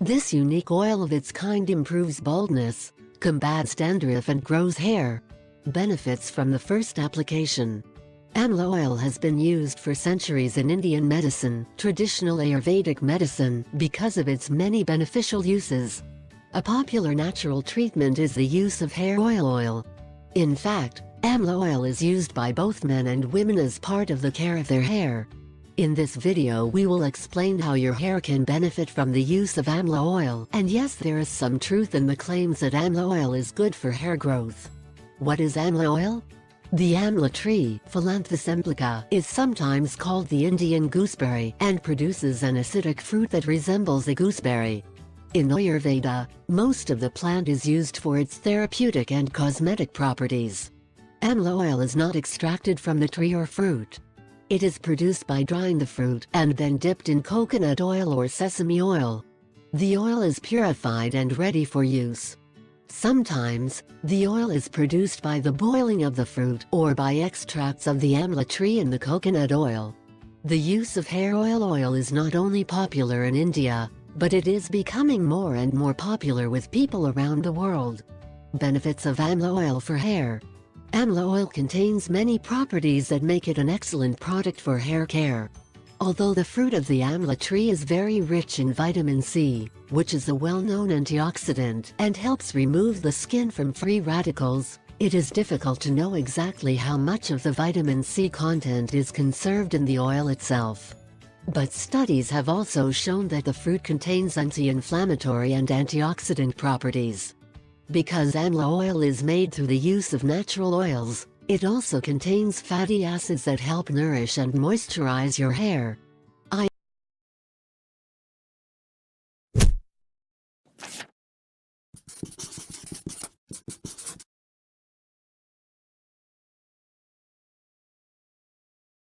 This unique oil of its kind improves baldness, combats dandruff and grows hair. Benefits from the first application. Amla oil has been used for centuries in Indian medicine, traditional Ayurvedic medicine, because of its many beneficial uses. A popular natural treatment is the use of hair oil. In fact, amla oil is used by both men and women as part of the care of their hair. In this video we will explain how your hair can benefit from the use of amla oil, and yes, there is some truth in the claims that amla oil is good for hair growth. What is amla oil? The amla tree, Phyllanthus emplica, is sometimes called the Indian gooseberry and produces an acidic fruit that resembles a gooseberry. In Ayurveda, most of the plant is used for its therapeutic and cosmetic properties. Amla oil is not extracted from the tree or fruit. It is produced by drying the fruit and then dipped in coconut oil or sesame oil. The oil is purified and ready for use. Sometimes, the oil is produced by the boiling of the fruit or by extracts of the amla tree in the coconut oil. The use of hair oil is not only popular in India, but it is becoming more and more popular with people around the world. Benefits of amla oil for hair. Amla oil contains many properties that make it an excellent product for hair care. Although the fruit of the amla tree is very rich in vitamin C, which is a well-known antioxidant and helps remove the skin from free radicals, it is difficult to know exactly how much of the vitamin C content is conserved in the oil itself. But studies have also shown that the fruit contains anti-inflammatory and antioxidant properties. Because amla oil is made through the use of natural oils, it also contains fatty acids that help nourish and moisturize your hair.